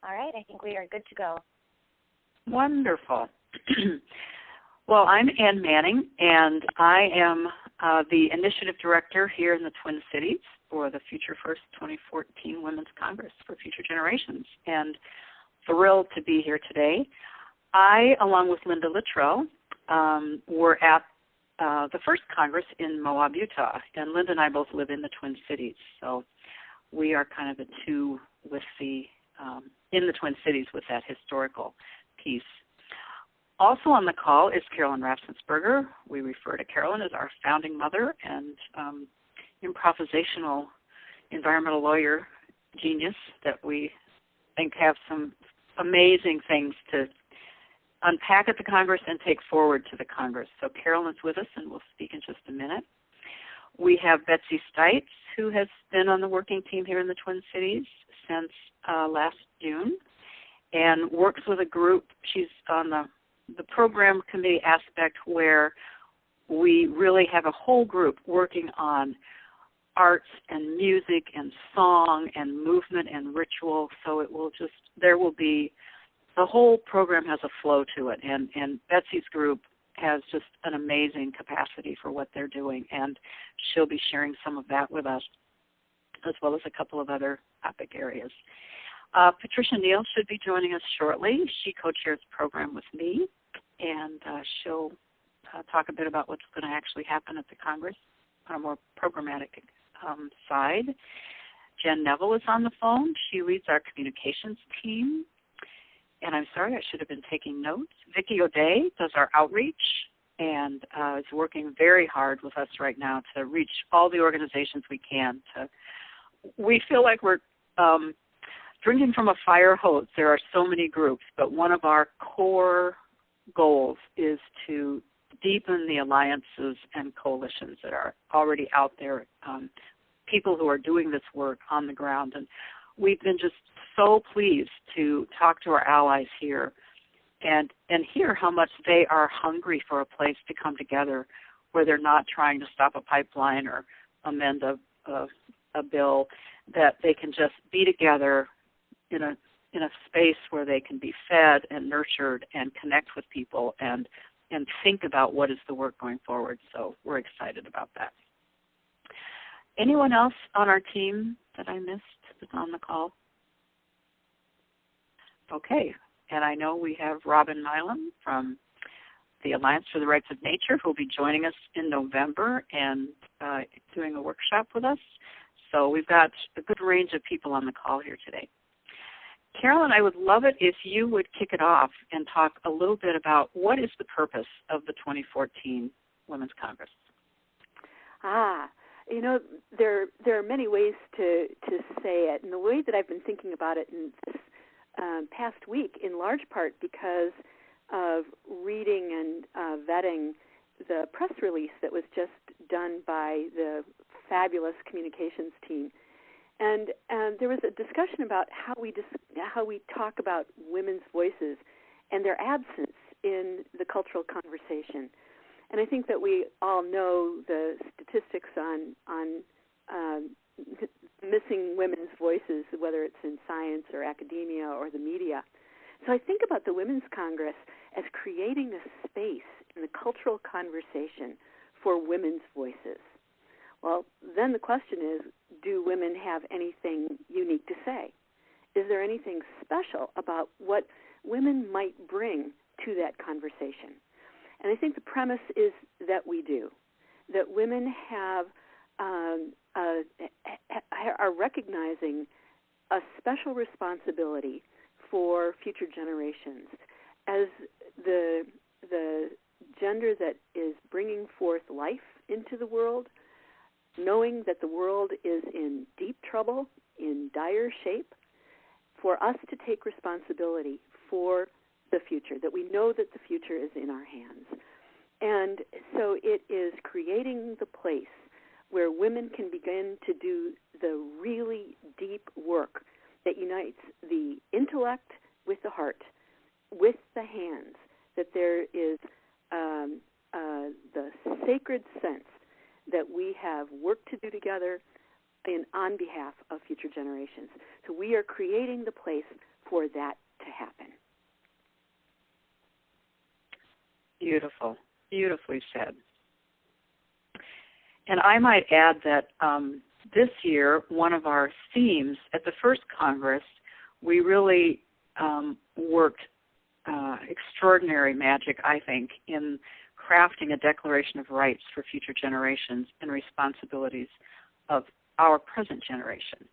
All right, I think we are good to go. Wonderful. Well, I'm Ann Manning, and I am the Initiative Director here in the Twin Cities for the Future First 2014 Women's Congress for Future Generations, and thrilled to be here today. I, along with Linda Littrell, were at the first Congress in Moab, Utah, and Linda and I both live in the Twin Cities, so we are kind of the two with the in the Twin Cities with that historical piece. Also on the call is Carolyn Raffensperger. We refer to Carolyn as our founding mother and improvisational environmental lawyer genius that we think have some amazing things to unpack at the Congress and take forward to the Congress. So Carolyn's with us, and we'll speak in just a minute. We have Betsy Stites, who has been on the working team here in the Twin Cities since last June and works with a group. She's on the program committee aspect where we really have a whole group working on arts and music and song and movement and ritual. So it will just, there will be, the whole program has a flow to it. And Betsy's group has just an amazing capacity for what they're doing. And she'll be sharing some of that with us, as well as a couple of other topic areas. Patricia Neal should be joining us shortly. She co-chairs the program with me, and she'll talk a bit about what's going to actually happen at the Congress on a more programmatic side. Jen Neville is on the phone. She leads our communications team. And I'm sorry, I should have been taking notes. Vicki O'Day does our outreach and is working very hard with us right now to reach all the organizations we can. We feel like we're drinking from a fire hose. There are so many groups, but one of our core goals is to deepen the alliances and coalitions that are already out there, people who are doing this work on the ground. And we've been just so pleased to talk to our allies here and hear how much they are hungry for a place to come together where they're not trying to stop a pipeline or amend a bill, that they can just be together in a space where they can be fed and nurtured and connect with people and think about what is the work going forward. So we're excited about that. Anyone else on our team that I missed that's on the call? Okay, and I know we have Robin Milam from the Alliance for the Rights of Nature, who will be joining us in November and doing a workshop with us. So we've got a good range of people on the call here today. Carolyn, I would love it if you would kick it off and talk a little bit about what is the purpose of the 2014 Women's Congress. You know, there are many ways to say it, and the way that I've been thinking about it in this past week, in large part because of reading and vetting the press release that was just done by the fabulous communications team. And there was a discussion about how we talk about women's voices and their absence in the cultural conversation. And I think that we all know the statistics on missing women's voices, whether it's in science or academia or the media. So I think about the Women's Congress as creating a space in the cultural conversation for women's voices. Well, then the question is, do women have anything unique to say? Is there anything special about what women might bring to that conversation? And I think the premise is that we do, that women are recognizing a special responsibility for future generations as the gender that is bringing forth life into the world, knowing that the world is in deep trouble, in dire shape, for us to take responsibility for the future, that we know that the future is in our hands. And so it is creating the place where women can begin to do the really deep work that unites the intellect with the heart, with the hands, that there is the sacred sense that we have work to do together on behalf of future generations. So we are creating the place for that to happen. Beautiful. Beautifully said. And I might add that this year, one of our themes at the first Congress, we really worked extraordinary magic, I think, in crafting a Declaration of Rights for future generations and responsibilities of our present generation.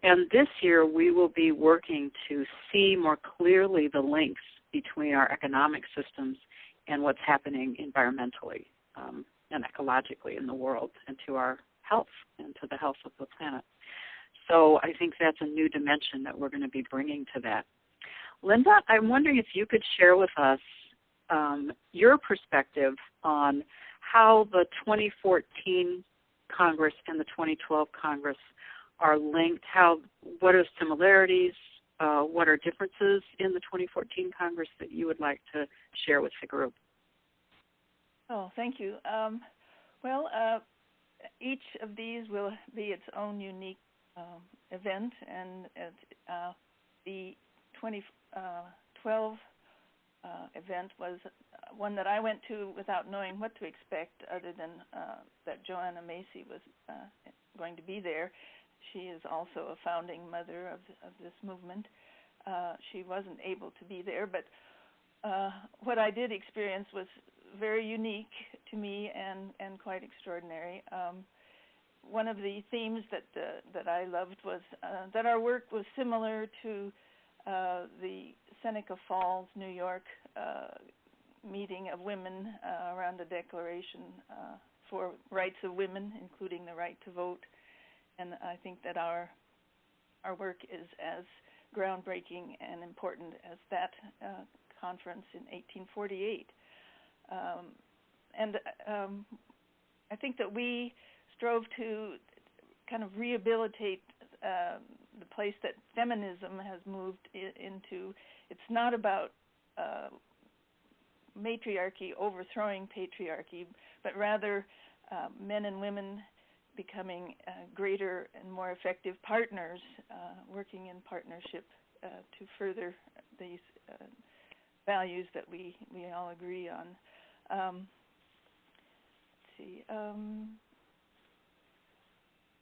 And this year, we will be working to see more clearly the links between our economic systems and what's happening environmentally and ecologically in the world, and to our health and to the health of the planet. So I think that's a new dimension that we're going to be bringing to that. Linda, I'm wondering if you could share with us your perspective on how the 2014 Congress and the 2012 Congress are linked. What are similarities? What are differences in the 2014 Congress that you would like to share with the group? Oh, thank you. Each of these will be its own unique event, and the 2012 event was one that I went to without knowing what to expect, other than that Joanna Macy was going to be there. She is also a founding mother of this movement. She wasn't able to be there, but what I did experience was very unique to me and quite extraordinary. One of the themes that I loved was that our work was similar to the Seneca Falls, New York meeting of women around the Declaration for Rights of Women, including the right to vote. And I think that our work is as groundbreaking and important as that conference in 1848. I think that we strove to kind of rehabilitate the place that feminism has moved into. It's not about matriarchy overthrowing patriarchy, but rather men and women becoming greater and more effective partners, working in partnership to further these values that we all agree on.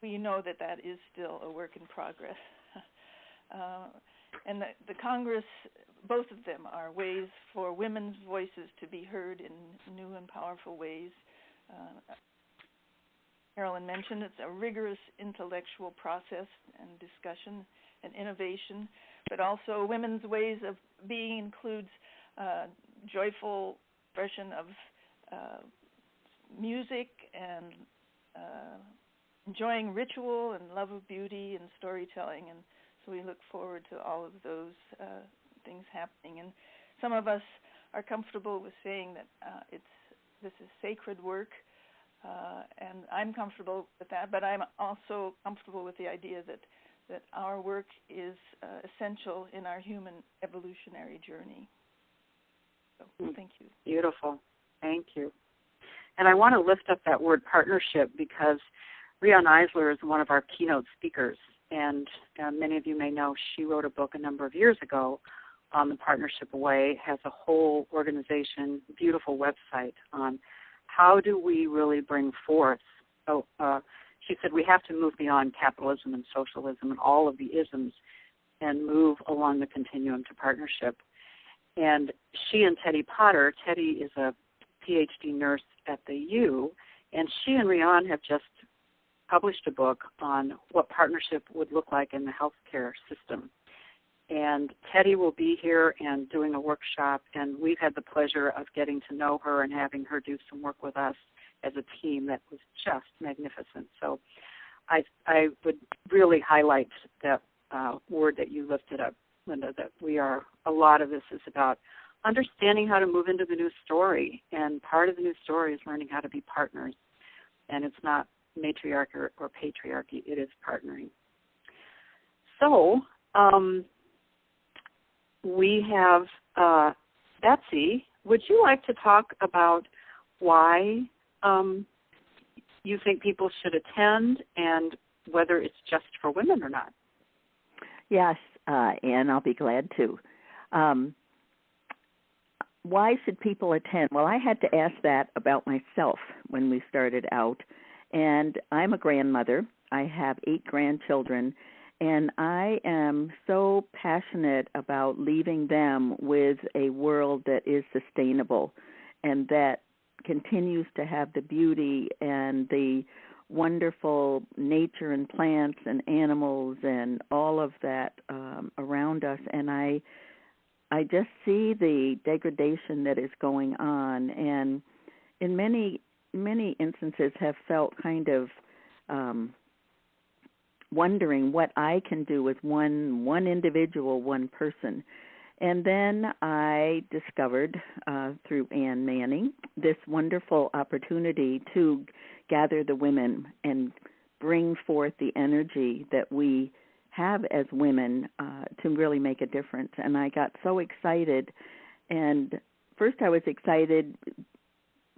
We know that is still a work in progress. And the Congress, both of them are ways for women's voices to be heard in new and powerful ways. Carolyn mentioned it's a rigorous intellectual process and discussion and innovation, but also women's ways of being includes joyful expression of music and enjoying ritual and love of beauty and storytelling, and so we look forward to all of those things happening. And some of us are comfortable with saying that this is sacred work, and I'm comfortable with that, but I'm also comfortable with the idea that our work is essential in our human evolutionary journey. So, thank you. Beautiful. Thank you. And I want to lift up that word partnership because Rion Eisler is one of our keynote speakers, and many of you may know she wrote a book a number of years ago on the Partnership Way, has a whole organization, beautiful website on how do we really bring forth. She said we have to move beyond capitalism and socialism and all of the isms and move along the continuum to partnership. And she and Teddy Potter, Teddy is a PhD nurse at the U, and she and Rion have just published a book on what partnership would look like in the healthcare system. And Teddy will be here and doing a workshop, and we've had the pleasure of getting to know her and having her do some work with us as a team that was just magnificent. So I would really highlight that word that you lifted up, Linda, that a lot of this is about understanding how to move into the new story, and part of the new story is learning how to be partners, and it's not matriarchy or patriarchy, it is partnering. So we have Betsy. Would you like to talk about why you think people should attend and whether it's just for women or not? Yes. and I'll be glad to. Why should people attend? Well, I had to ask that about myself when we started out, and I'm a grandmother. I have 8 grandchildren, and I am so passionate about leaving them with a world that is sustainable and that continues to have the beauty and the wonderful nature and plants and animals and all of that around us. And I just see the degradation that is going on, and in many instances have felt kind of wondering what I can do as one individual, one person. And then I discovered through Ann Manning this wonderful opportunity to gather the women and bring forth the energy that we have as women to really make a difference. And I got so excited. And first I was excited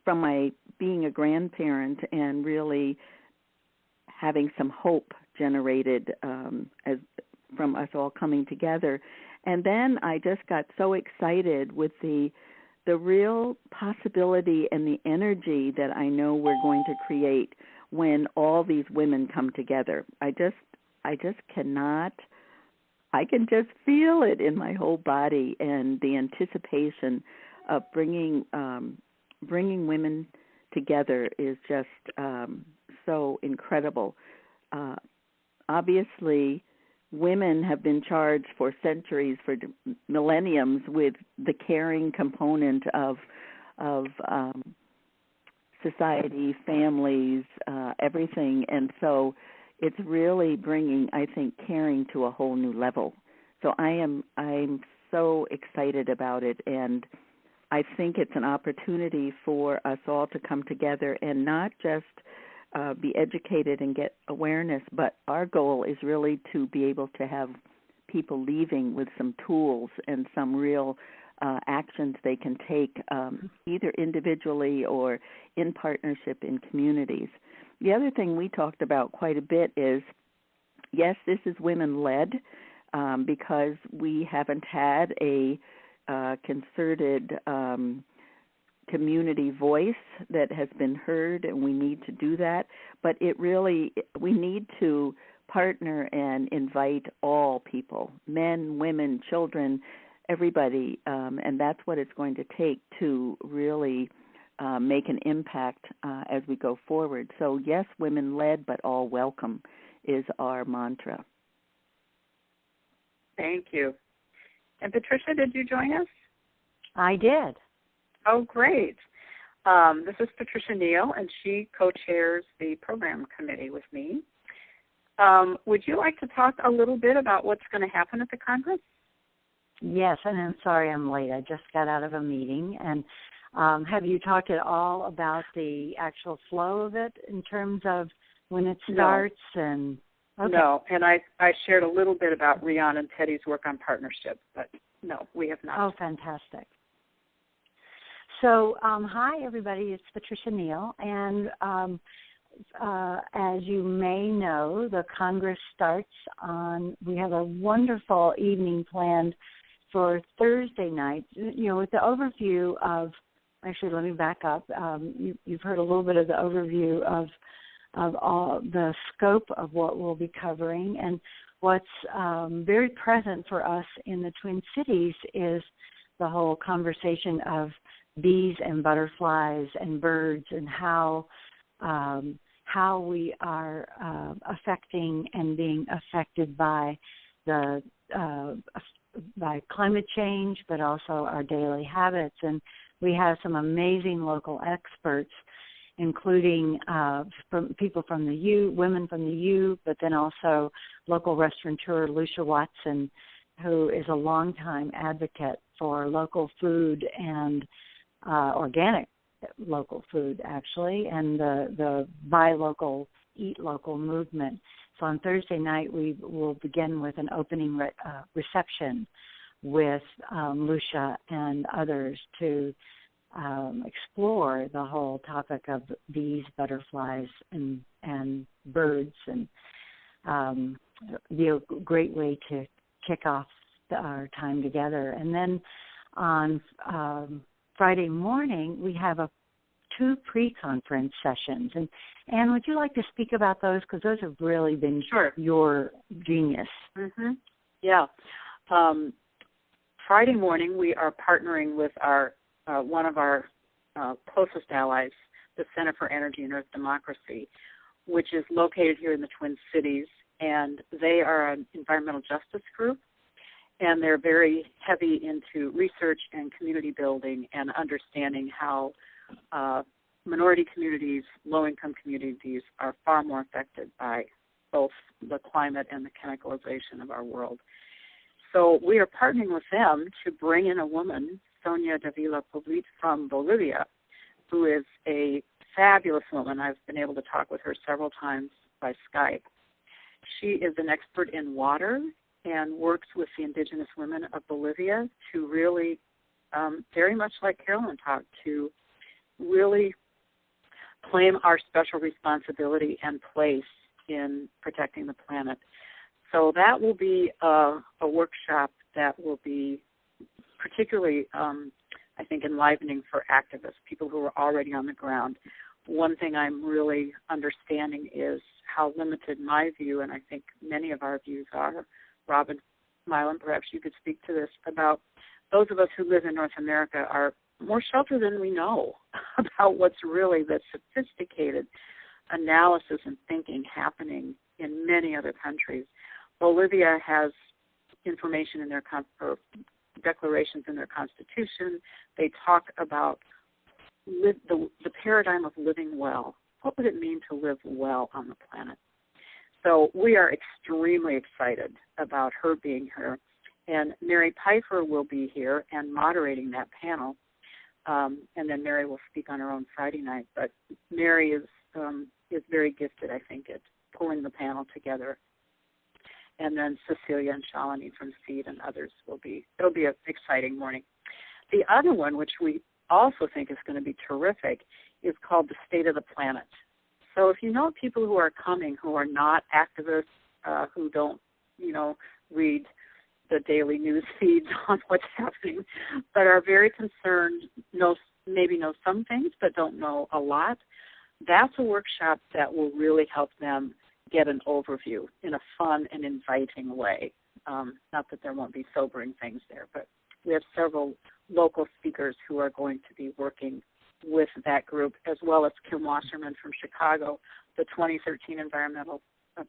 from my being a grandparent and really having some hope generated as from us all coming together. And then I just got so excited with the real possibility and the energy that I know we're going to create when all these women come together. I just cannot, I can just feel it in my whole body, and the anticipation of bringing women together is just so incredible. Obviously, women have been charged for centuries, for millenniums, with the caring component of society, families, everything, and so it's really bringing, I think, caring to a whole new level. So I'm so excited about it, and I think it's an opportunity for us all to come together and not just be educated and get awareness, but our goal is really to be able to have people leaving with some tools and some real actions they can take either individually or in partnership in communities. The other thing we talked about quite a bit is, yes, this is women-led because we haven't had a concerted community voice that has been heard, and we need to do that. But we need to partner and invite all people, men, women, children, everybody, and that's what it's going to take to really make an impact as we go forward. So yes, women-led, but all welcome is our mantra. Thank you. And Patricia, did you join us? I did. Oh, great. This is Patricia Neal, and she co-chairs the program committee with me. Would you like to talk a little bit about what's going to happen at the Congress? Yes, and I'm sorry I'm late. I just got out of a meeting. And have you talked at all about the actual flow of it in terms of when it starts? No. And okay. No, and I shared a little bit about Rian and Teddy's work on partnership, but no, we have not. Oh, fantastic. So, hi, everybody. It's Patricia Neal, and as you may know, the Congress starts on, we have a wonderful evening planned for Thursday night, with the overview of, actually, let me back up. You've heard a little bit of the overview of all the scope of what we'll be covering, and what's very present for us in the Twin Cities is the whole conversation of bees and butterflies and birds, and how we are affecting and being affected by by climate change, but also our daily habits. And we have some amazing local experts, including from people from the U, women from the U, but then also local restaurateur Lucia Watson, who is a longtime advocate for local food and organic local food, actually, and the buy local, eat local movement. So on Thursday night, we will begin with an opening reception with Lucia and others to explore the whole topic of bees, butterflies, and birds, and be a great way to kick off our time together. And then on Friday morning, we have 2 pre-conference sessions. And Anne, would you like to speak about those? Because those have really been your genius. Mm-hmm. Yeah. Friday morning, we are partnering with our one of our closest allies, the Center for Energy and Earth Democracy, which is located here in the Twin Cities, and they are an environmental justice group, and they're very heavy into research and community building and understanding how minority communities, low-income communities are far more affected by both the climate and the chemicalization of our world. So we are partnering with them to bring in a woman, Sonia Davila Povlit from Bolivia, who is a fabulous woman. I've been able to talk with her several times by Skype. She is an expert in water and works with the indigenous women of Bolivia to really, very much like Carolyn talked, to really claim our special responsibility and place in protecting the planet. So that will be a workshop that will be particularly, I think, enlivening for activists, people who are already on the ground. One thing I'm really understanding is how limited my view, and I think many of our views are. Robin Milan, perhaps you could speak to this, about those of us who live in North America are more sheltered than we know about what's really the sophisticated analysis and thinking happening in many other countries. Bolivia has information in their declarations in their constitution. They talk about the paradigm of living well. What would it mean to live well on the planet? So we are extremely excited about her being here. And Mary Pfeiffer will be here and moderating that panel. And then Mary will speak on her own Friday night. But Mary is very gifted, I think, at pulling the panel together. And then Cecilia and Shalini from SEED and others it'll be an exciting morning. The other one, which we also think is going to be terrific, is called The State of the Planet. So if you know people who are coming who are not activists, who don't, read the daily news feeds on what's happening, but are very concerned, maybe know some things but don't know a lot, that's a workshop that will really help them get an overview in a fun and inviting way. Not that there won't be sobering things there, but we have several local speakers who are going to be working with that group, as well as Kim Wasserman from Chicago, the 2013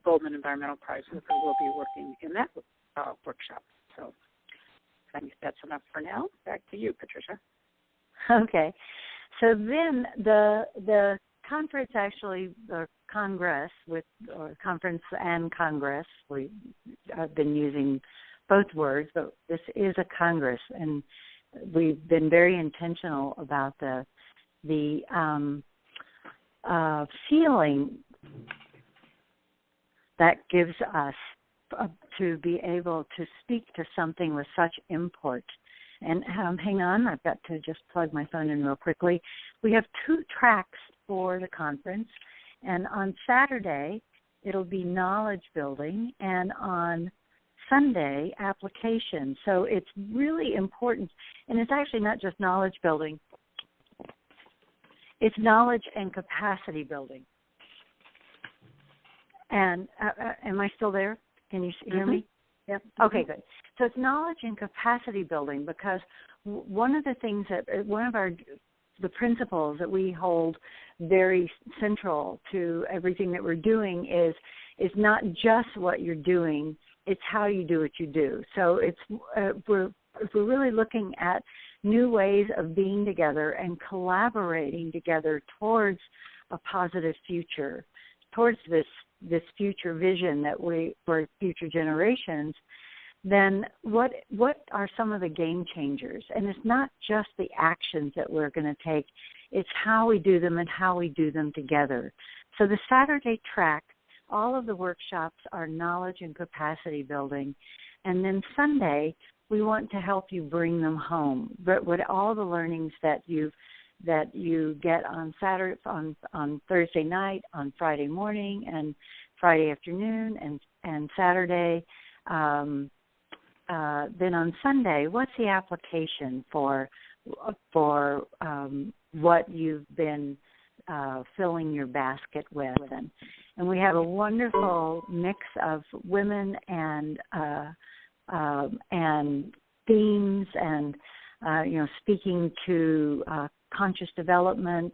Goldman Environmental Prize winner, will be working in that workshop. So I think that's enough for now. Back to you, Patricia. Okay. So then the conference or Congress or conference and Congress, I've been using both words, but this is a Congress, and we've been very intentional about the feeling that gives us to be able to speak to something with such import. And hang on, I've got to just plug my phone in real quickly. We have 2 tracks for the conference, and on Saturday it'll be knowledge building, and on Sunday, application. So it's really important, and it's actually not just knowledge building. It's knowledge and capacity building. And am I still there? Can you hear me? Yep. Okay, good. So it's knowledge and capacity building, because one of the things the principles that we hold very central to everything that we're doing is not just what you're doing, it's how you do what you do. So if we're really looking at new ways of being together and collaborating together towards a positive future, towards this future vision that for future generations, then what are some of the game changers? And it's not just the actions that we're going to take, it's how we do them and how we do them together. So the Saturday track, all of the workshops are knowledge and capacity building. And then Sunday, we want to help you bring them home. But what all the learnings that you get on Saturday, on Thursday night, on Friday morning, and Friday afternoon, and Saturday then on Sunday, what's the application for what you've been filling your basket with? And we have a wonderful mix of women and themes, and speaking to conscious development,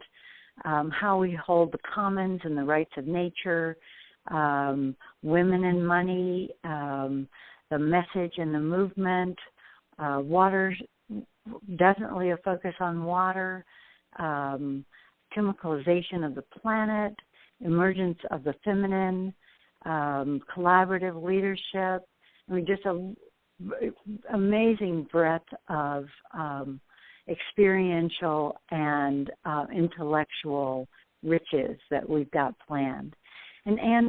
how we hold the commons and the rights of nature, women and money, the message and the movement, water, definitely a focus on water, chemicalization of the planet, emergence of the feminine, collaborative leadership. I mean, just an amazing breadth of experiential and intellectual riches that we've got planned. And Anne,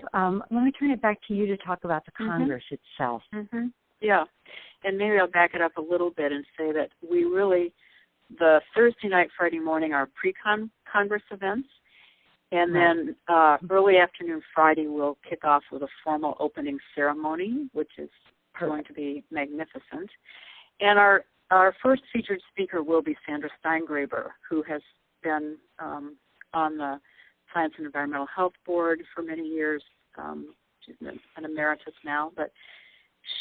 let me turn it back to you to talk about the Congress itself. Mm-hmm. Yeah, and maybe I'll back it up a little bit and say that we really, the Thursday night, Friday morning are pre-Congress events, and then early afternoon Friday we'll kick off with a formal opening ceremony, which is going to be magnificent. And our first featured speaker will be Sandra Steingraber, who has been on the Science and Environmental Health Board for many years. She's an emeritus now, but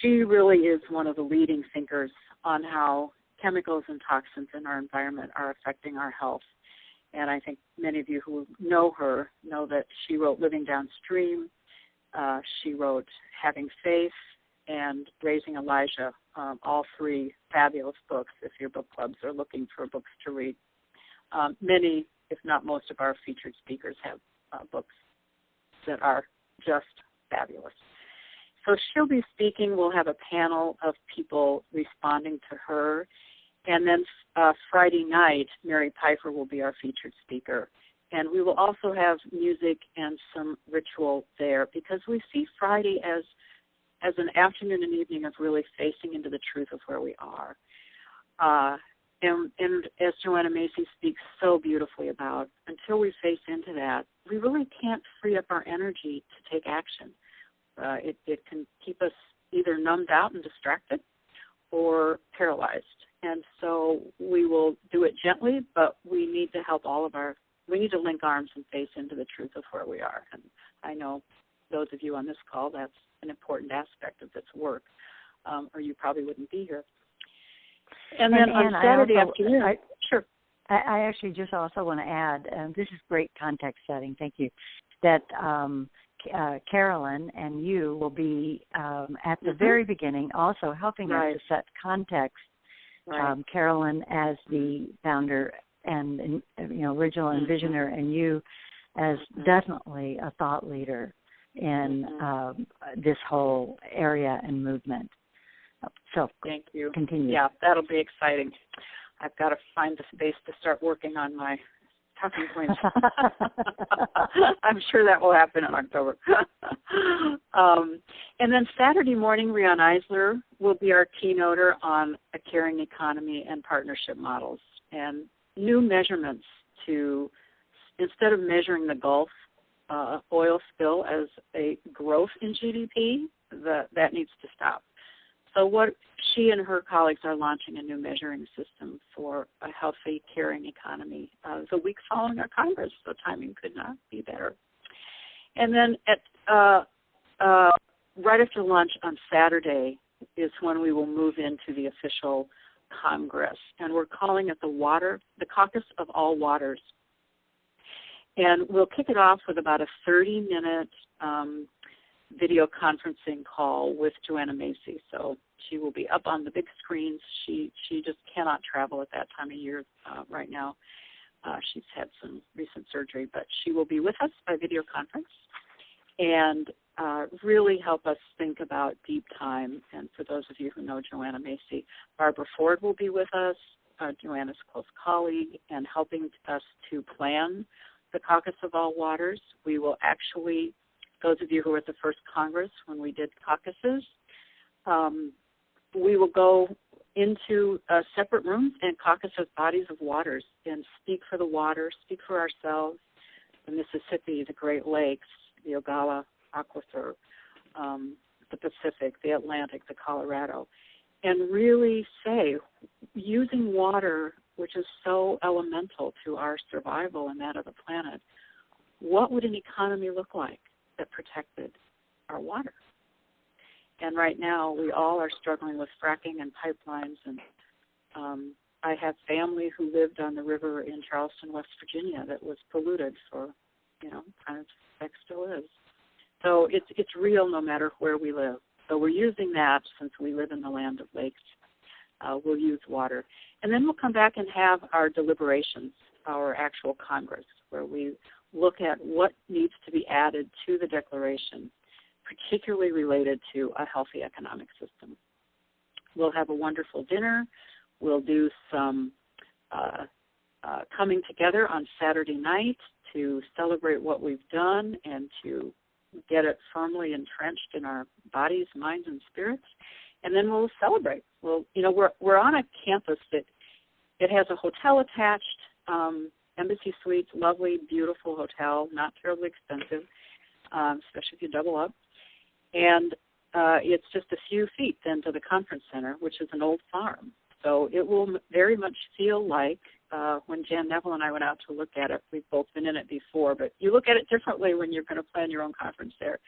she really is one of the leading thinkers on how chemicals and toxins in our environment are affecting our health. And I think many of you who know her know that she wrote Living Downstream, she wrote Having Faith, and Raising Elijah, all three fabulous books if your book clubs are looking for books to read. Many, if not most, of our featured speakers have books that are just fabulous. So she'll be speaking. We'll have a panel of people responding to her. And then Friday night, Mary Pfeiffer will be our featured speaker. And we will also have music and some ritual there, because we see Friday as an afternoon and evening of really facing into the truth of where we are. And as Joanna Macy speaks so beautifully about, until we face into that, we really can't free up our energy to take action. It can keep us either numbed out and distracted or paralyzed. And so we will do it gently, but we need to help we need to link arms and face into the truth of where we are. And I know those of you on this call, that's an important aspect of this work, or you probably wouldn't be here. And then on Saturday afternoon, sure. I actually just also want to add, this is great context setting, thank you, that Carolyn and you will be at the very beginning also helping us to set context. Carolyn as the founder and original envisioner, and you as definitely a thought leader in this whole area and movement. So thank you. Continue. Yeah, that'll be exciting. I've got to find the space to start working on my talking points. I'm sure that will happen in October. And then Saturday morning, Rion Eisler will be our keynoter on a caring economy and partnership models and new measurements to, instead of measuring the Gulf oil spill as a growth in GDP, that needs to stop. So what she and her colleagues are launching a new measuring system for a healthy, caring economy the week following our Congress, so timing could not be better. And then at right after lunch on Saturday is when we will move into the official Congress, and we're calling it the Caucus of All Waters. And we'll kick it off with about a 30-minute video conferencing call with Joanna Macy. So she will be up on the big screens. She just cannot travel at that time of year right now. She's had some recent surgery, but she will be with us by video conference and really help us think about deep time. And for those of you who know Joanna Macy, Barbara Ford will be with us, Joanna's close colleague, and helping us to plan the Caucus of All Waters. We will actually, those of you who were at the first Congress when we did caucuses, we will go into separate rooms and caucus with bodies of waters and speak for the water, speak for ourselves, the Mississippi, the Great Lakes, the Ogallala Aquifer, the Pacific, the Atlantic, the Colorado, and really say, using water, which is so elemental to our survival and that of the planet, what would an economy look like that protected our water? And right now, we all are struggling with fracking and pipelines. And I have family who lived on the river in Charleston, West Virginia, that was polluted for, kind of like still is. So it's real no matter where we live. So we're using that since we live in the land of lakes. We'll use water. And then we'll come back and have our deliberations, our actual Congress, where we look at what needs to be added to the Declaration, particularly related to a healthy economic system. We'll have a wonderful dinner. We'll do some coming together on Saturday night to celebrate what we've done and to get it firmly entrenched in our bodies, minds, and spirits. And then we'll celebrate. We're on a campus that it has a hotel attached, Embassy Suites, lovely, beautiful hotel, not terribly expensive, especially if you double up. And it's just a few feet then to the conference center, which is an old farm. So it will very much feel like when Jan Neville and I went out to look at it, we've both been in it before, but you look at it differently when you're going to plan your own conference there.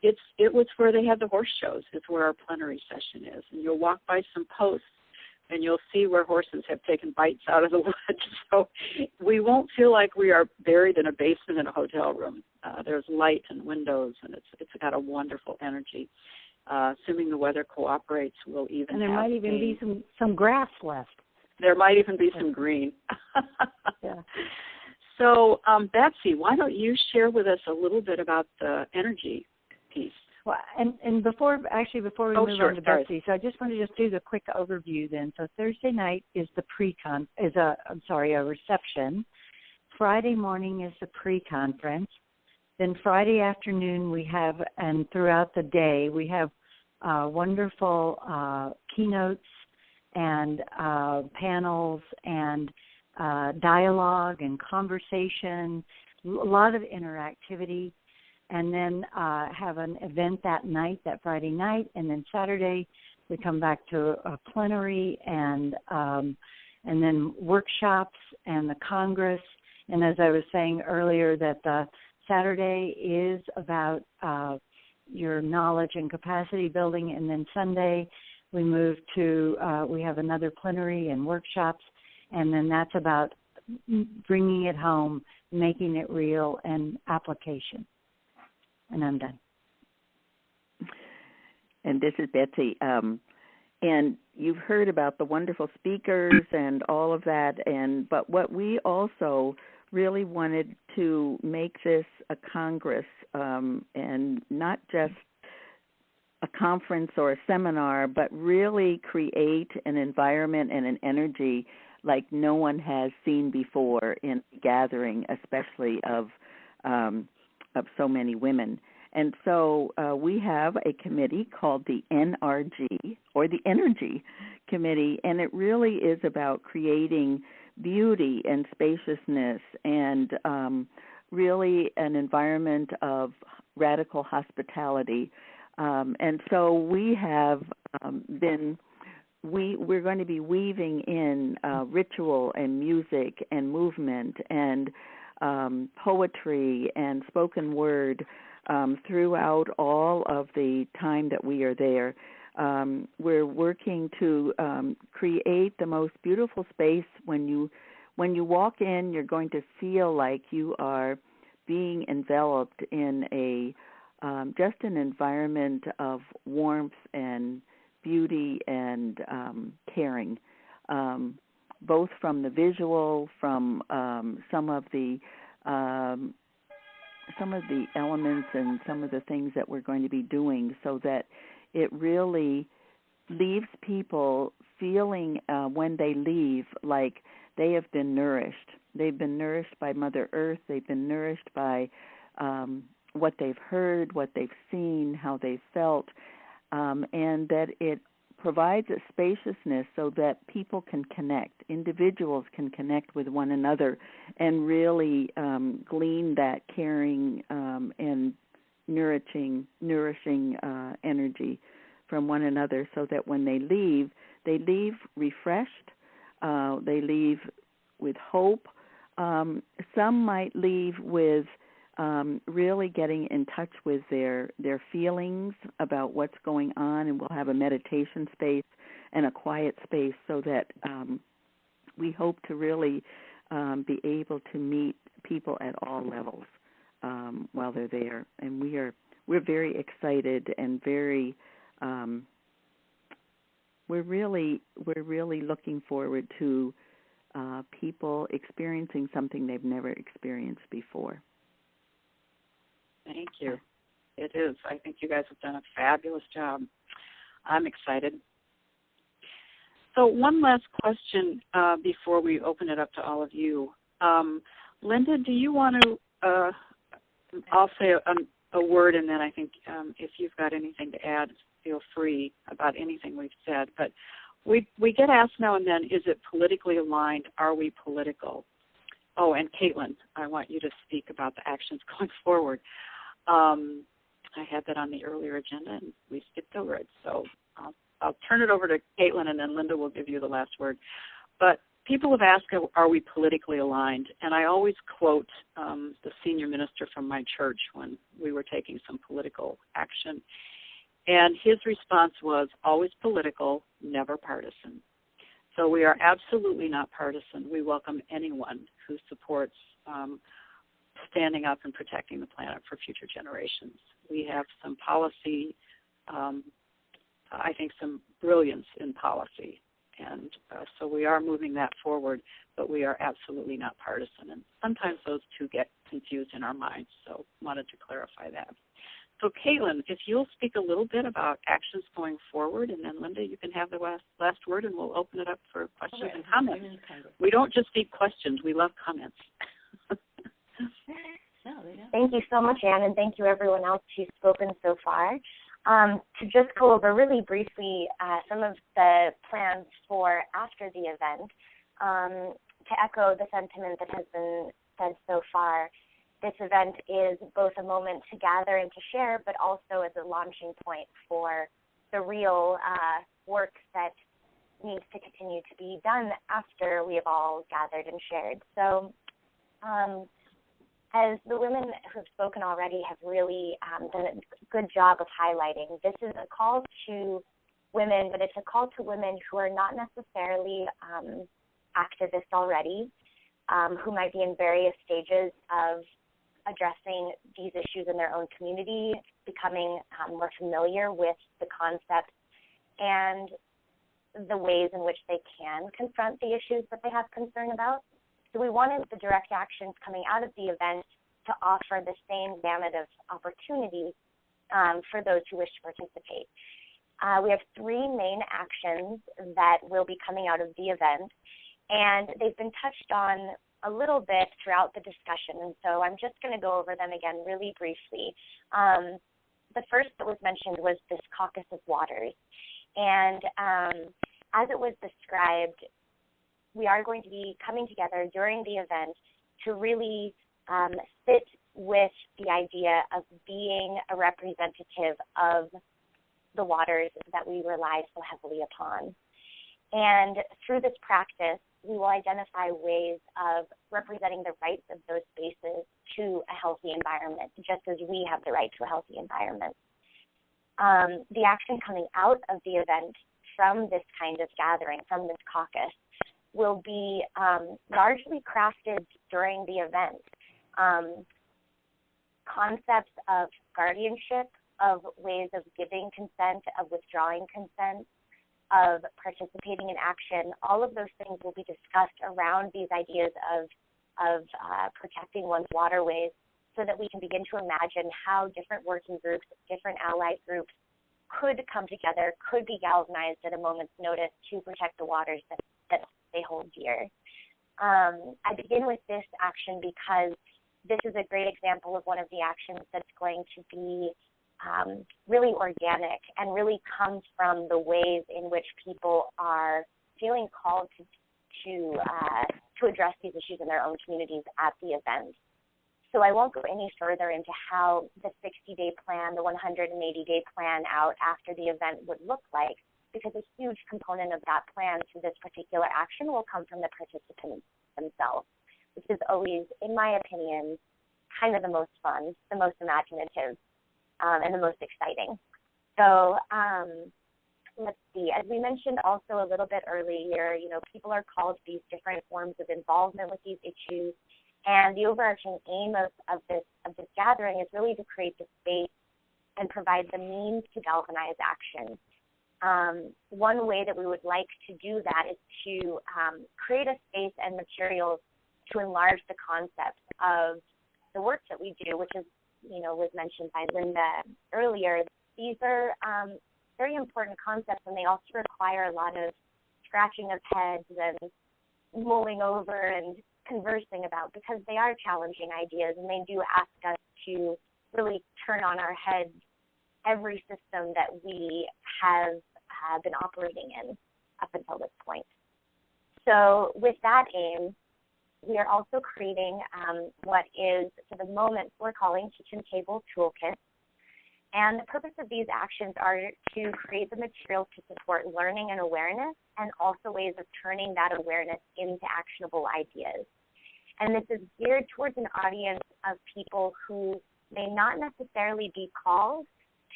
It was where they have the horse shows. It's where our plenary session is. And you'll walk by some posts, and you'll see where horses have taken bites out of the wood. So we won't feel like we are buried in a basement in a hotel room. There's light and windows, and it's got a wonderful energy. Assuming the weather cooperates, we'll even and there might even be some grass left. There might even be some green. Yeah. So, Betsy, why don't you share with us a little bit about the energy piece? Well, and before we move on to Betsy, so I just want to do the quick overview then. So Thursday night is a reception. Friday morning is the pre-conference. Then Friday afternoon we have, and throughout the day, we have wonderful keynotes and panels and dialogue and conversation, a lot of interactivity, and then have an event that Friday night, and then Saturday we come back to a plenary and then workshops and the Congress. And as I was saying earlier, that the Saturday is about your knowledge and capacity building, and then Sunday we move to, we have another plenary and workshops, and then that's about bringing it home, making it real, and application. And I'm done. And this is Betsy. And you've heard about the wonderful speakers and all of that, but what we also really wanted to make this a Congress, and not just a conference or a seminar, but really create an environment and an energy like no one has seen before in a gathering, especially of so many women. And so we have a committee called the NRG, or the Energy Committee, and it really is about creating beauty and spaciousness and really an environment of radical hospitality. And so we have we're going to be weaving in ritual and music and movement and poetry and spoken word throughout all of the time that we are there. We're working to create the most beautiful space. When you walk in, you're going to feel like you are being enveloped in just an environment of warmth and beauty and caring, both from the visual, from some of the elements and some of the things that we're going to be doing, so that it really leaves people feeling when they leave like they have been nourished. They've been nourished by Mother Earth. They've been nourished by what they've heard, what they've seen, how they've felt, and that it provides a spaciousness so that people can connect, individuals can connect with one another and really glean that caring and nourishing energy from one another so that when they leave refreshed, they leave with hope. Some might leave with really getting in touch with their feelings about what's going on, and we'll have a meditation space and a quiet space so that we hope to really be able to meet people at all levels while they're there. And we're very excited and very we're really looking forward to people experiencing something they've never experienced before. Thank you. It is. I think you guys have done a fabulous job. I'm excited. So one last question before we open it up to all of you. Linda, do you want to, I'll say a word, and then I think if you've got anything to add, feel free about anything we've said. But we get asked now and then, is it politically aligned? Are we political? Oh, and Caitlin, I want you to speak about the actions going forward. I had that on the earlier agenda, and we skipped over it. So I'll turn it over to Caitlin, and then Linda will give you the last word. But people have asked, are we politically aligned? And I always quote the senior minister from my church when we were taking some political action. And his response was, always political, never partisan. So we are absolutely not partisan. We welcome anyone who supports standing up and protecting the planet for future generations. We have some policy, I think some brilliance in policy. And so we are moving that forward, but we are absolutely not partisan. And sometimes those two get confused in our minds, so wanted to clarify that. So Caitlin, if you'll speak a little bit about actions going forward, and then Linda, you can have the last word, and we'll open it up for questions and comments. We don't just need questions, we love comments. Thank you so much, Ann, and thank you everyone else who's spoken so far. To just go over really briefly some of the plans for after the event, to echo the sentiment that has been said so far, this event is both a moment to gather and to share, but also as a launching point for the real work that needs to continue to be done after we have all gathered and shared. So as the women who have spoken already have really done a good job of highlighting, this is a call to women, but it's a call to women who are not necessarily activists already, who might be in various stages of addressing these issues in their own community, becoming more familiar with the concepts and the ways in which they can confront the issues that they have concern about. So we wanted the direct actions coming out of the event to offer the same gamut of opportunities for those who wish to participate. We have three main actions that will be coming out of the event, and they've been touched on a little bit throughout the discussion, and so I'm just going to go over them again really briefly. The first that was mentioned was this caucus of waters, and as it was described, we are going to be coming together during the event to really sit with the idea of being a representative of the waters that we rely so heavily upon. And through this practice, we will identify ways of representing the rights of those spaces to a healthy environment, just as we have the right to a healthy environment. The action coming out of the event from this kind of gathering, from this caucus, will be largely crafted during the event. Concepts of guardianship, of ways of giving consent, of withdrawing consent, of participating in action, all of those things will be discussed around these ideas of protecting one's waterways, so that we can begin to imagine how different working groups, different allied groups could come together, could be galvanized at a moment's notice to protect the waters that they hold dear. I begin with this action because this is a great example of one of the actions that's going to be really organic and really comes from the ways in which people are feeling called to address these issues in their own communities at the event. So I won't go any further into how the 60-day plan, the 180-day plan out after the event would look like, because a huge component of that plan to this particular action will come from the participants themselves, which is always, in my opinion, kind of the most fun, the most imaginative, and the most exciting. So let's see. As we mentioned also a little bit earlier, people are called to these different forms of involvement with these issues. And the overarching aim of this gathering is really to create the space and provide the means to galvanize action. One way that we would like to do that is to create a space and materials to enlarge the concept of the work that we do, which is, was mentioned by Linda earlier. These are very important concepts, and they also require a lot of scratching of heads and mulling over and conversing about, because they are challenging ideas, and they do ask us to really turn on our heads every system that we have been operating in up until this point. So with that aim, we are also creating what is, for the moment, we're calling Kitchen Table Toolkits. And the purpose of these actions are to create the materials to support learning and awareness, and also ways of turning that awareness into actionable ideas. And this is geared towards an audience of people who may not necessarily be called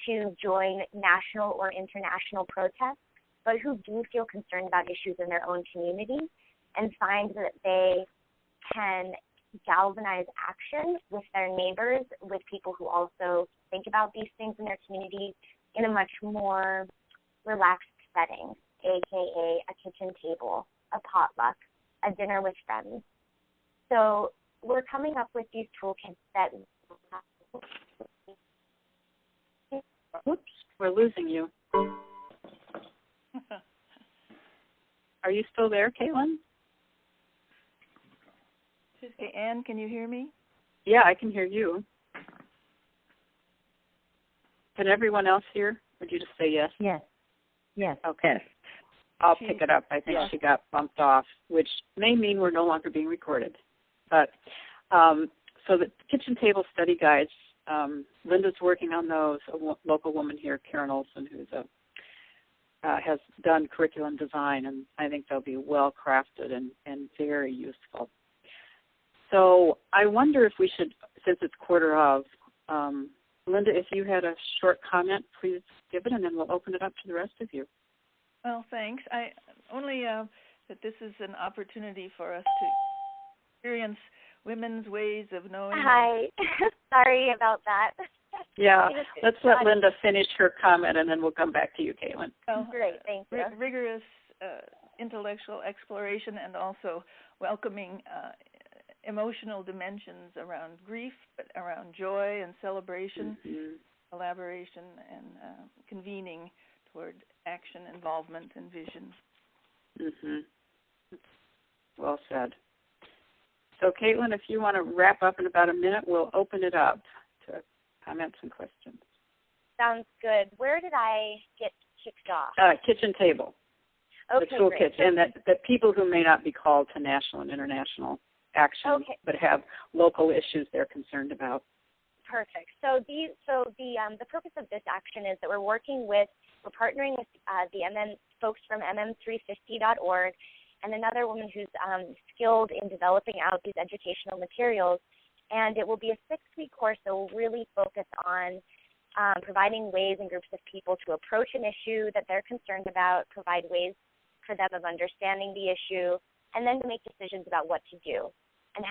to join national or international protests, but who do feel concerned about issues in their own community and find that they can galvanize action with their neighbors, with people who also think about these things in their community in a much more relaxed setting, aka a kitchen table, a potluck, a dinner with friends. So we're coming up with these toolkits that... Oops, we're losing you. Are you still there, Caitlin? Okay, Anne, can you hear me? Yeah, I can hear you. Can everyone else hear? Would you just say yes? Yes. Yes. Okay. I'll pick it up. I think she got bumped off, which may mean we're no longer being recorded. But so the kitchen table study guides, Linda's working on those. A local woman here, Karen Olson, who's has done curriculum design, and I think they'll be well crafted and very useful. So I wonder if we should, since it's quarter of, Linda, if you had a short comment, please give it, and then we'll open it up to the rest of you. Well, thanks. I only that this is an opportunity for us to experience women's ways of knowing. Hi. Sorry about that. Yeah, let's let Linda finish her comment, and then we'll come back to you, Caitlin. Well, great, thank you. Rigorous intellectual exploration, and also welcoming emotional dimensions around grief, but around joy and celebration, collaboration, and convening toward action, involvement, and vision. Well said. So, Caitlin, if you want to wrap up in about a minute, we'll open it up to comments and questions. Sounds good. Where did I get kicked off? Kitchen table. Okay, the toolkits, great. and that people who may not be called to national and international action, but have local issues they're concerned about. Perfect. So the purpose of this action is that we're partnering with the folks from mm350.org and another woman who's skilled in developing out these educational materials. And it will be a 6-week course that will really focus on providing ways and groups of people to approach an issue that they're concerned about, provide ways for them of understanding the issue, and then to make decisions about what to do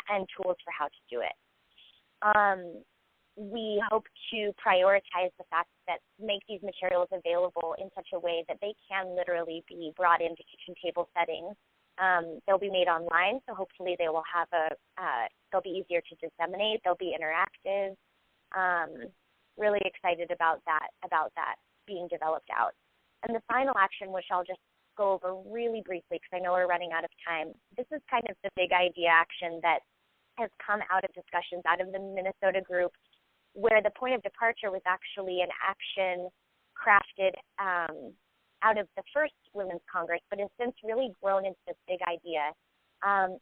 and tools for how to do it. We hope to prioritize the fact that make these materials available in such a way that they can literally be brought into kitchen table settings. They'll be made online, so hopefully they will have they'll be easier to disseminate. They'll be interactive. Really excited about that being developed out. And the final action, which I'll just go over really briefly because I know we're running out of time. This is kind of the big idea action that has come out of discussions out of the Minnesota group, where the point of departure was actually an action crafted out of the first Women's Congress, but has since really grown into this big idea.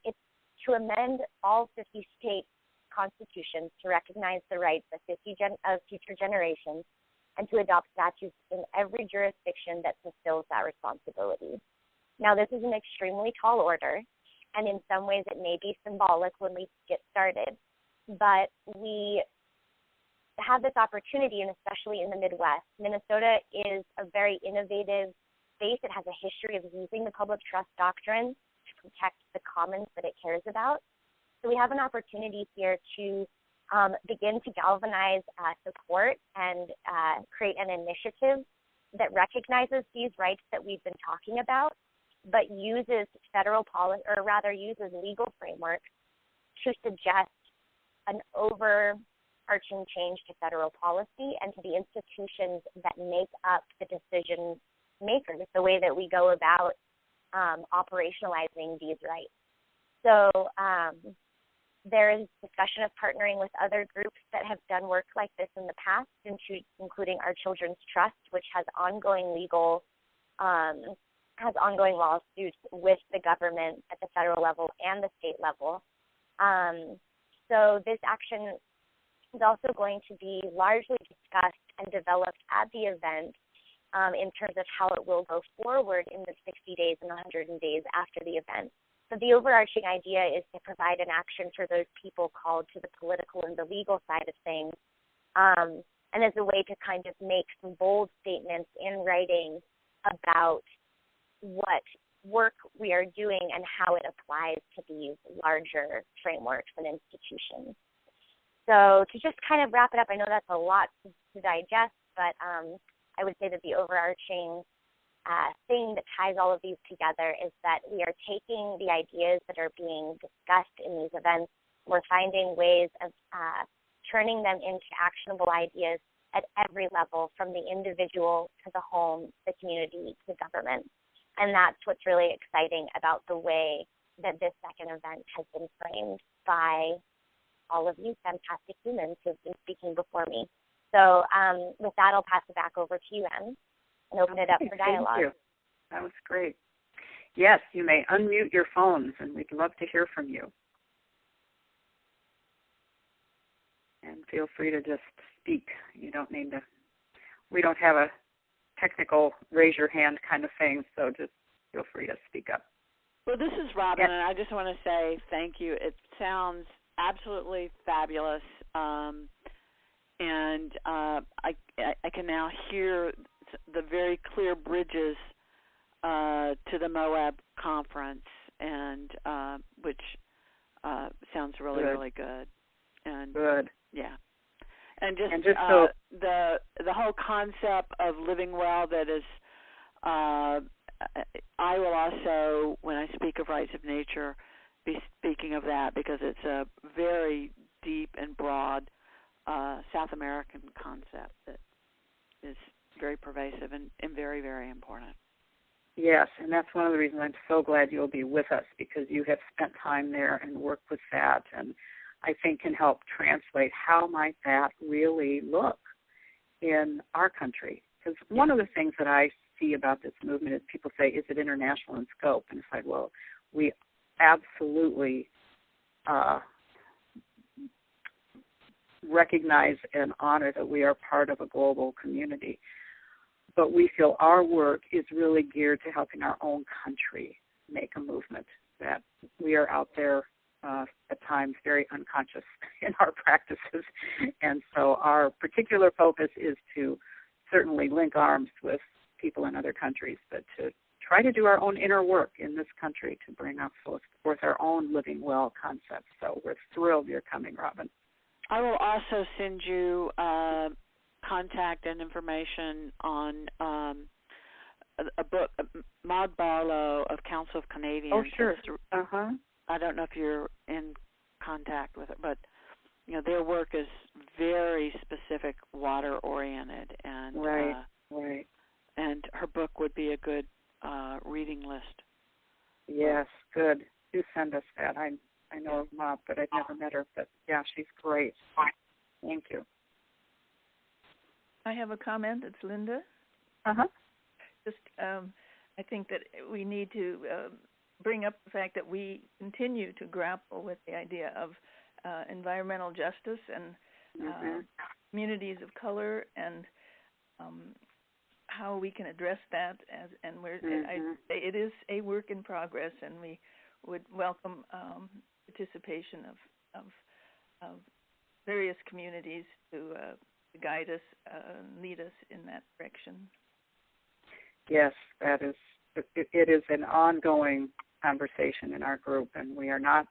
It's to amend all 50 state constitutions to recognize the rights of future generations and to adopt statutes in every jurisdiction that fulfills that responsibility. Now, this is an extremely tall order, and in some ways it may be symbolic when we get started, but we have this opportunity, and especially in the Midwest. Minnesota is a very innovative state. It has a history of using the public trust doctrine to protect the commons that it cares about. So we have an opportunity here to begin to galvanize support and create an initiative that recognizes these rights that we've been talking about, but uses uses legal frameworks to suggest an overarching change to federal policy and to the institutions that make up the decision makers, the way that we go about operationalizing these rights. So there is discussion of partnering with other groups that have done work like this in the past, including Our Children's Trust, which has ongoing lawsuits with the government at the federal level and the state level. So this action is also going to be largely discussed and developed at the event in terms of how it will go forward in the 60 days and 100 days after the event. So the overarching idea is to provide an action for those people called to the political and the legal side of things, and as a way to kind of make some bold statements in writing about what work we are doing and how it applies to these larger frameworks and institutions. So to just kind of wrap it up, I know that's a lot to digest, but I would say that the overarching thing that ties all of these together is that we are taking the ideas that are being discussed in these events. We're finding ways of turning them into actionable ideas at every level, from the individual to the home, the community, to government. And that's what's really exciting about the way that this second event has been framed by all of you fantastic humans who have been speaking before me. So with that, I'll pass it back over to you, Em, and open it up for dialogue. Thank you. That was great. Yes, you may unmute your phones, and we'd love to hear from you. And feel free to just speak. You don't need to. We don't have a technical raise your hand kind of thing, so just feel free to speak up. Well, this is Robin, and I just want to say thank you. It sounds absolutely fabulous, and I can now hear the very clear bridges to the Moab conference, and which sounds really, really good. And good. Yeah. And just so the whole concept of living well, that is, I will also, when I speak of rights of nature, be speaking of that, because it's a very deep and broad South American concept that is very pervasive and very, very important. Yes, and that's one of the reasons I'm so glad you'll be with us, because you have spent time there and worked with that, and I think can help translate how might that really look in our country. Because one of the things that I see about this movement is people say, is it international in scope? And it's like, well, we absolutely recognize and honor that we are part of a global community. But we feel our work is really geared to helping our own country make a movement, that we are out there at times very unconscious in our practices. And so our particular focus is to certainly link arms with people in other countries, but to try to do our own inner work in this country to bring up forth our own living well concept. So we're thrilled you're coming, Robin. I will also send you contact and information on a book, Maud Barlow of Council of Canadians. Oh, sure. I don't know if you're in contact with it, but you know, their work is very specific, water-oriented, and right. And her book would be a good reading list. Yes, good. Do send us that. I know of Maud, but I've never met her. But yeah, she's great. Thank you. I have a comment. It's Linda. Just, I think that we need to bring up the fact that we continue to grapple with the idea of environmental justice and communities of color, and how we can address that. It is a work in progress, and we would welcome participation of various communities to guide us, lead us in that direction. Yes, that is. It is an ongoing conversation in our group, and we are not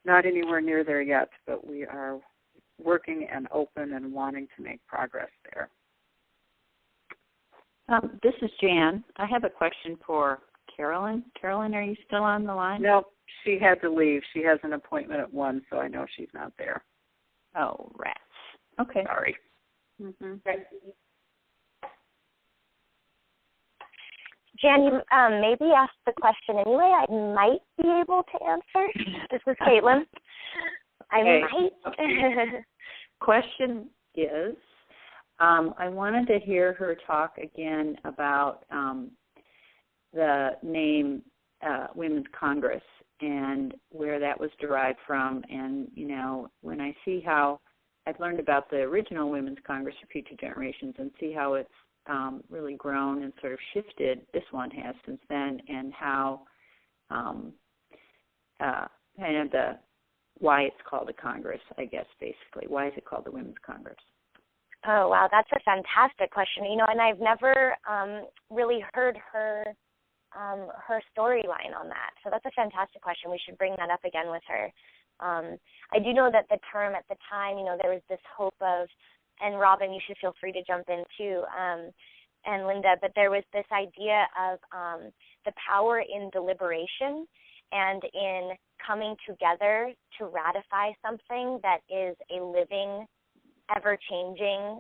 anywhere near there yet, but we are working and open and wanting to make progress there. This is Jan. I have a question for Carolyn. Carolyn, are you still on the line? No, she had to leave. She has an appointment at 1, so I know she's not there. Oh, rats. Okay. Sorry. Jan, you maybe asked the question anyway. I might be able to answer. This is Caitlin. I might. Question is, I wanted to hear her talk again about the name Women's Congress and where that was derived from. And, when I see how I've learned about the original Women's Congress for Future Generations and see how it's really grown and sort of shifted, this one has since then, and how kind of why it's called a Congress, I guess, basically. Why is it called the Women's Congress? Oh, wow, that's a fantastic question. And I've never really heard her storyline on that. So that's a fantastic question. We should bring that up again with her. I do know that the term at the time, there was this hope of, and Robin, you should feel free to jump in too, and Linda, but there was this idea of the power in deliberation and in coming together to ratify something that is a living, ever-changing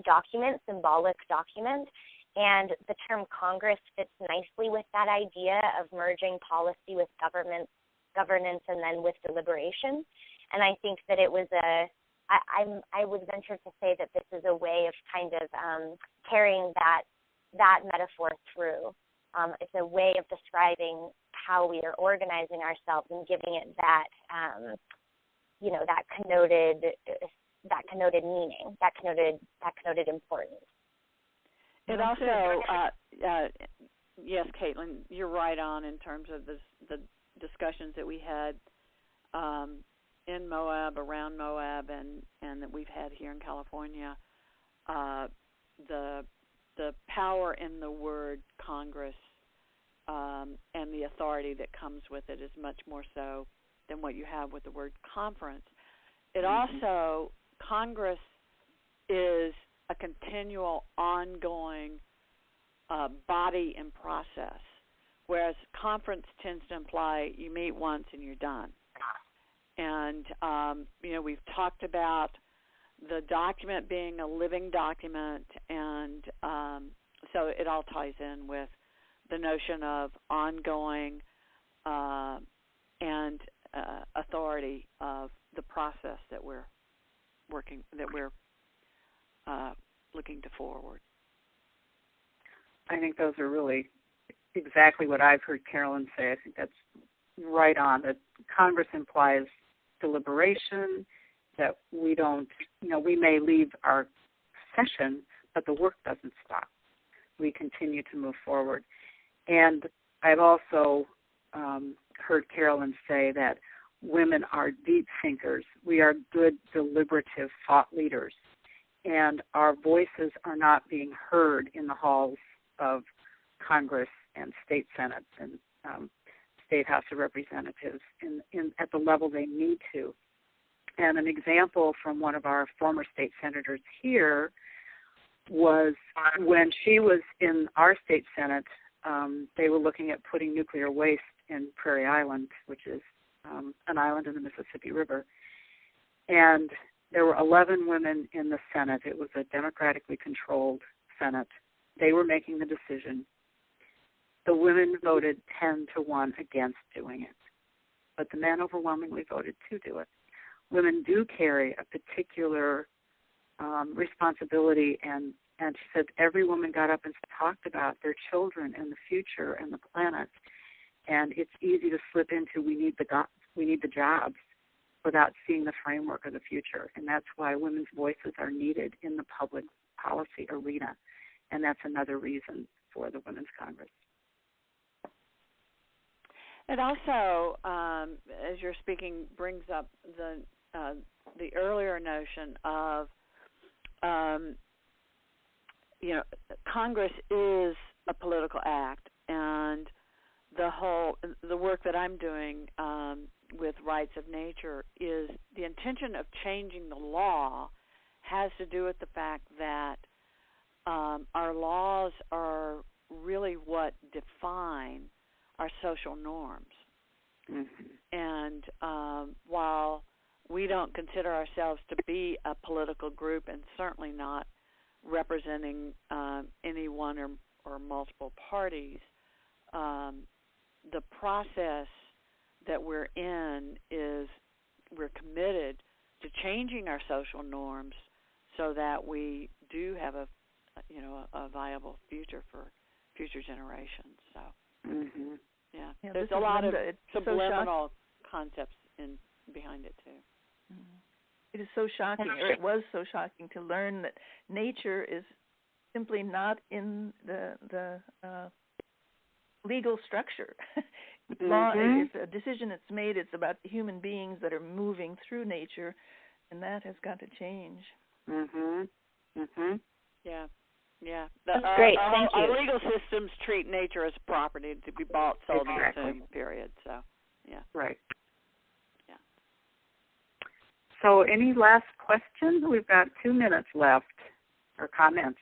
document, symbolic document. And the term Congress fits nicely with that idea of merging policy with governance, and then with deliberation. And I think that it was I would venture to say that this is a way of kind of carrying that metaphor through. It's a way of describing how we are organizing ourselves and giving it that, that connoted meaning, that connoted importance. It also, yes, Caitlin, you're right on in terms of the discussions that we had in Moab, around Moab, and that we've had here in California. The power in the word Congress and the authority that comes with it is much more so than what you have with the word conference. It also, Congress is a continual, ongoing body and process, whereas conference tends to imply you meet once and you're done. And, we've talked about the document being a living document, and so it all ties in with the notion of ongoing and authority of the process that we're looking to forward. I think those are really exactly what I've heard Carolyn say. I think that's right on, that Congress implies deliberation, that we don't, we may leave our session, but the work doesn't stop. We continue to move forward. And I've also heard Carolyn say that women are deep thinkers. We are good, deliberative thought leaders, and our voices are not being heard in the halls of Congress and state senates and State House of Representatives at the level they need to. And an example from one of our former state senators here was when she was in our state senate, they were looking at putting nuclear waste in Prairie Island, which is an island in the Mississippi River. And there were 11 women in the Senate. It was a democratically controlled Senate. They were making the decision. The women voted 10-1 against doing it, but the men overwhelmingly voted to do it. Women do carry a particular responsibility, and she said every woman got up and talked about their children and the future and the planet, and it's easy to slip into we need the jobs. without seeing the framework of the future. And that's why women's voices are needed in the public policy arena. And that's another reason for the Women's Congress. It also, as you're speaking, brings up the earlier notion of, Congress is a political act, and the work that I'm doing with Rights of Nature is the intention of changing the law has to do with the fact that our laws are really what define our social norms. Mm-hmm. And while we don't consider ourselves to be a political group, and certainly not representing any one or multiple parties, the process that we're in is we're committed to changing our social norms so that we do have a viable future for future generations. So, mm-hmm. yeah, there's a lot of subliminal concepts behind it too. Mm-hmm. It is so shocking, or it was so shocking, to learn that nature is simply not in the legal structure. Mm-hmm. Law is a decision that's made. It's about the human beings that are moving through nature, and that has got to change. Mhm. Mhm. Yeah. Yeah. That's great. Thank you. Our legal systems treat nature as property to be bought, sold, and consumed, period. So, yeah. Right. Yeah. So, any last questions? We've got 2 minutes left, or comments.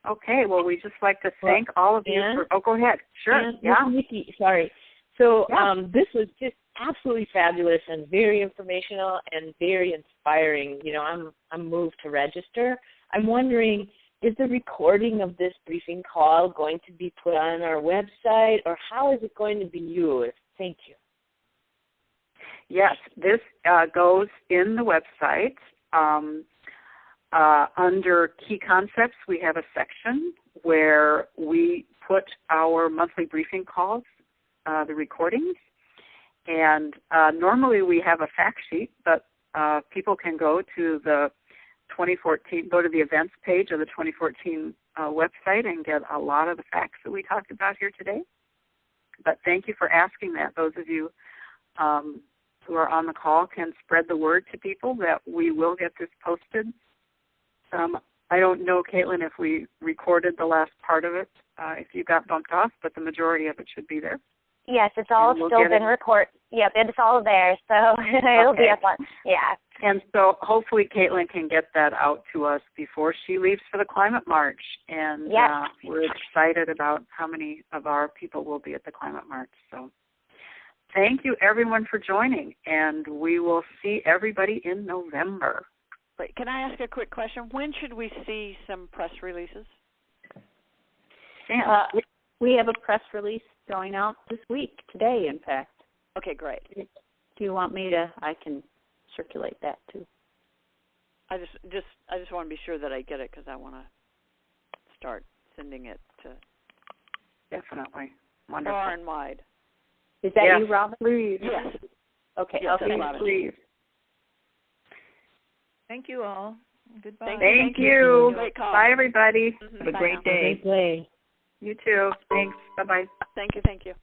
Okay. Well, we just like to thank all of you for. Oh, go ahead. Sure. Yeah. Nikki, sorry. So this was just absolutely fabulous and very informational and very inspiring. I'm moved to register. I'm wondering, is the recording of this briefing call going to be put on our website, or how is it going to be used? Thank you. Yes, this goes in the website. Under Key Concepts, we have a section where we put our monthly briefing calls, the recordings. And normally we have a fact sheet, but people can go to the 2014, go to the events page of the 2014 website and get a lot of the facts that we talked about here today. But thank you for asking that. Those of you who are on the call can spread the word to people that we will get this posted. I don't know, Caitlin, if we recorded the last part of it, if you got bumped off, but the majority of it should be there. Yes, it's all still been recorded. Yep, it's all there, so it'll be up on. Yeah. And so hopefully Caitlin can get that out to us before she leaves for the Climate March. And we're excited about how many of our people will be at the Climate March. So thank you, everyone, for joining, and we will see everybody in November. Wait, can I ask a quick question? When should we see some press releases? We have a press release going out this week, today, in fact. Okay, great. Do you want me to? I can circulate that too. I just want to be sure that I get it because I want to start sending it to definitely wonderful far and wide. Is that you, Robin? Please. Yes. Okay. Yes, please. Thank you all. Goodbye. Thank you. Great call. Bye, everybody. Mm-hmm. Have a great day. Great day. You too. Thanks. Bye-bye. Thank you.